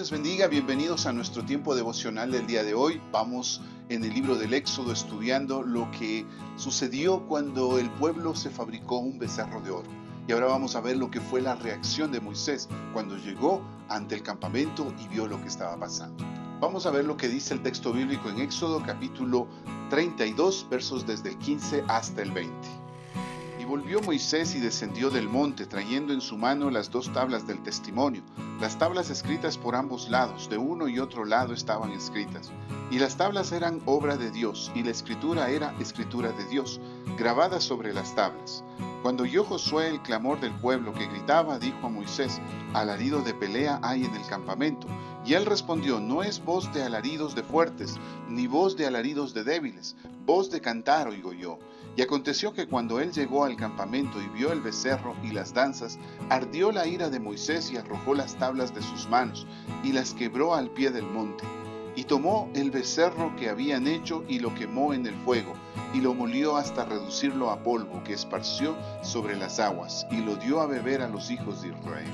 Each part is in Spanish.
les bendiga, bienvenidos a nuestro tiempo devocional del día de hoy. Vamos en el libro del Éxodo estudiando lo que sucedió cuando el pueblo se fabricó un becerro de oro. Y ahora vamos a ver lo que fue la reacción de Moisés cuando llegó ante el campamento y vio lo que estaba pasando. Vamos a ver lo que dice el texto bíblico en Éxodo capítulo 32, versos desde el 15 hasta el 20. Y volvió Moisés y descendió del monte, trayendo en su mano las 2 tablas del testimonio. Las tablas escritas por ambos lados, de uno y otro lado estaban escritas. Y las tablas eran obra de Dios, y la escritura era escritura de Dios, grabada sobre las tablas. Cuando oyó Josué el clamor del pueblo que gritaba, dijo a Moisés: alarido de pelea hay en el campamento. Y él respondió: no es voz de alaridos de fuertes, ni voz de alaridos de débiles, voz de cantar oigo yo. Y aconteció que cuando él llegó al campamento y vio el becerro y las danzas, ardió la ira de Moisés y arrojó las tablas de sus manos y las quebró al pie del monte. Y tomó el becerro que habían hecho y lo quemó en el fuego, y lo molió hasta reducirlo a polvo que esparció sobre las aguas, y lo dio a beber a los hijos de Israel.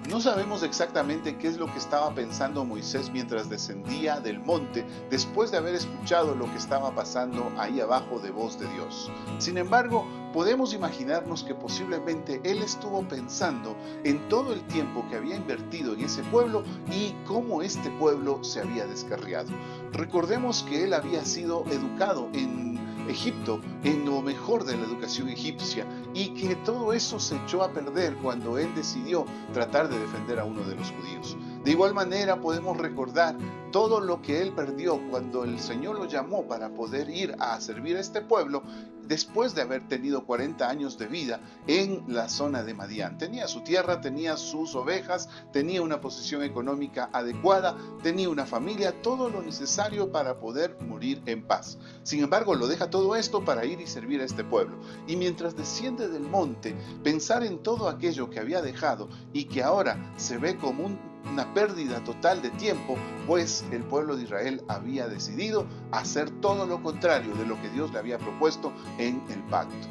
No sabemos exactamente qué es lo que estaba pensando Moisés mientras descendía del monte después de haber escuchado lo que estaba pasando ahí abajo de voz de Dios. Sin embargo, podemos imaginarnos que posiblemente él estuvo pensando en todo el tiempo que había invertido en ese pueblo y cómo este pueblo se había descarriado. Recordemos que él había sido educado en Egipto, en lo mejor de la educación egipcia, y que todo eso se echó a perder cuando él decidió tratar de defender a uno de los judíos. De igual manera podemos recordar todo lo que él perdió cuando el Señor lo llamó para poder ir a servir a este pueblo después de haber tenido 40 años de vida en la zona de Madián. Tenía su tierra, tenía sus ovejas, tenía una posición económica adecuada, tenía una familia, todo lo necesario para poder morir en paz. Sin embargo, lo deja todo esto para ir y servir a este pueblo. Y mientras desciende del monte, pensar en todo aquello que había dejado y que ahora se ve como una pérdida total de tiempo, pues el pueblo de Israel había decidido hacer todo lo contrario de lo que Dios le había propuesto en el pacto.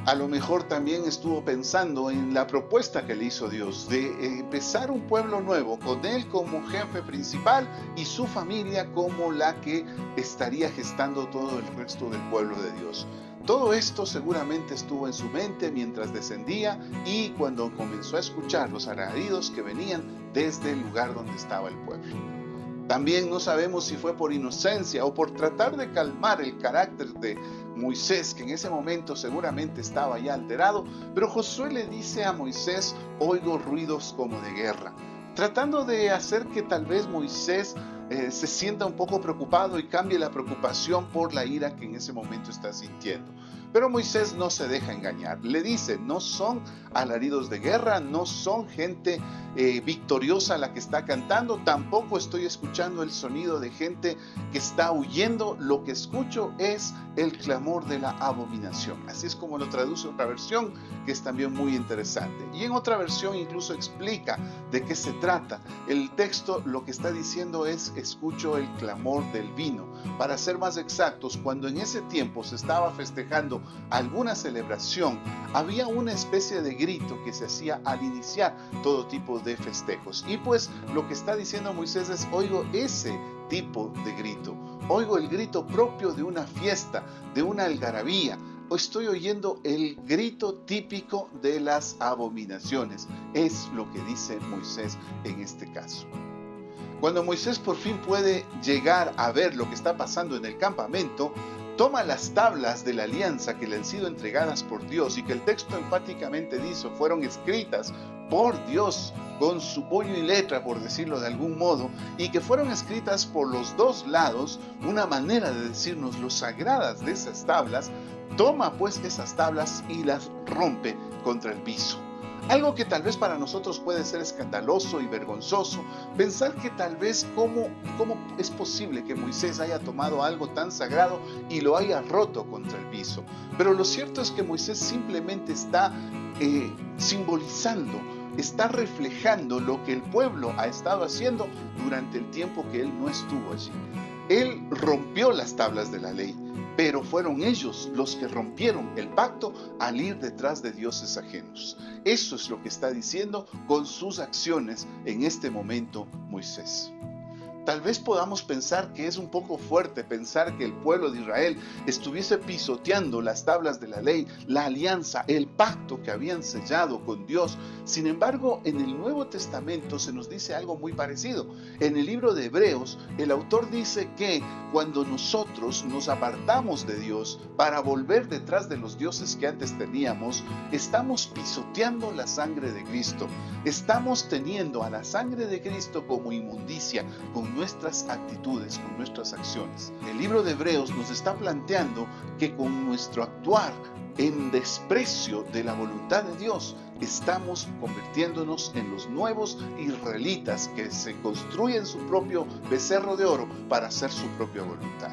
A lo mejor también estuvo pensando en la propuesta que le hizo Dios de empezar un pueblo nuevo, con él como jefe principal y su familia como la que estaría gestando todo el resto del pueblo de Dios. Todo esto seguramente estuvo en su mente mientras descendía y cuando comenzó a escuchar los alaridos que venían desde el lugar donde estaba el pueblo. También no sabemos si fue por inocencia o por tratar de calmar el carácter de Moisés, que en ese momento seguramente estaba ya alterado, pero Josué le dice a Moisés: oigo ruidos como de guerra, tratando de hacer que tal vez Moisés se sienta un poco preocupado y cambie la preocupación por la ira que en ese momento está sintiendo. Pero Moisés no se deja engañar. Le dice: no son alaridos de guerra, no son gente victoriosa la que está cantando, tampoco estoy escuchando el sonido de gente que está huyendo. Lo que escucho es el clamor de la abominación. Así es como lo traduce otra versión, que es también muy interesante. Y en otra versión incluso explica de qué se trata. El texto lo que está diciendo es: escucho el clamor del vino. Para ser más exactos, cuando en ese tiempo se estaba festejando alguna celebración, había una especie de grito que se hacía al iniciar todo tipo de festejos. Y pues lo que está diciendo Moisés es: oigo ese tipo de grito, oigo el grito propio de una fiesta, de una algarabía. Estoy oyendo el grito típico de las abominaciones. Es lo que dice Moisés en este caso. Cuando Moisés por fin puede llegar a ver lo que está pasando en el campamento, toma las tablas de la alianza que le han sido entregadas por Dios y que el texto enfáticamente dice fueron escritas por Dios con su puño y letra, por decirlo de algún modo, y que fueron escritas por los 2 lados, una manera de decirnos lo sagradas de esas tablas. Toma pues esas tablas y las rompe contra el piso. Algo que tal vez para nosotros puede ser escandaloso y vergonzoso, pensar que tal vez cómo es posible que Moisés haya tomado algo tan sagrado y lo haya roto contra el piso. Pero lo cierto es que Moisés simplemente está simbolizando, está reflejando lo que el pueblo ha estado haciendo durante el tiempo que él no estuvo allí. Él rompió las tablas de la ley. pero fueron ellos los que rompieron el pacto al ir detrás de dioses ajenos. Eso es lo que está diciendo con sus acciones en este momento Moisés. Tal vez podamos pensar que es un poco fuerte pensar que el pueblo de Israel estuviese pisoteando las tablas de la ley, la alianza, el pacto que habían sellado con Dios. Sin embargo, en el Nuevo Testamento se nos dice algo muy parecido. En el libro de Hebreos, el autor dice que cuando nosotros nos apartamos de Dios para volver detrás de los dioses que antes teníamos, estamos pisoteando la sangre de Cristo. Estamos teniendo a la sangre de Cristo como inmundicia, con nuestras actitudes, con nuestras acciones. El libro de Hebreos nos está planteando que con nuestro actuar en desprecio de la voluntad de Dios, estamos convirtiéndonos en los nuevos israelitas que se construyen su propio becerro de oro para hacer su propia voluntad.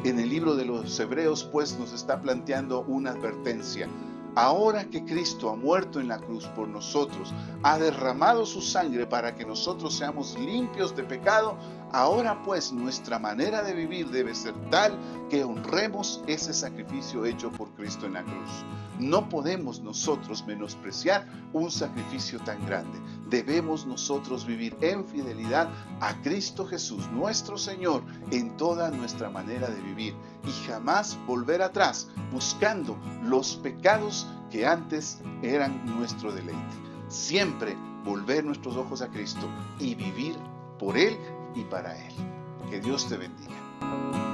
En el libro de los Hebreos, pues, nos está planteando una advertencia. Ahora que Cristo ha muerto en la cruz por nosotros, ha derramado su sangre para que nosotros seamos limpios de pecado, ahora pues nuestra manera de vivir debe ser tal que honremos ese sacrificio hecho por Cristo en la cruz. No podemos nosotros menospreciar un sacrificio tan grande. Debemos nosotros vivir en fidelidad a Cristo Jesús, nuestro Señor, en toda nuestra manera de vivir y jamás volver atrás buscando los pecados que antes eran nuestro deleite. Siempre volver nuestros ojos a Cristo y vivir por Él y para Él. Que Dios te bendiga.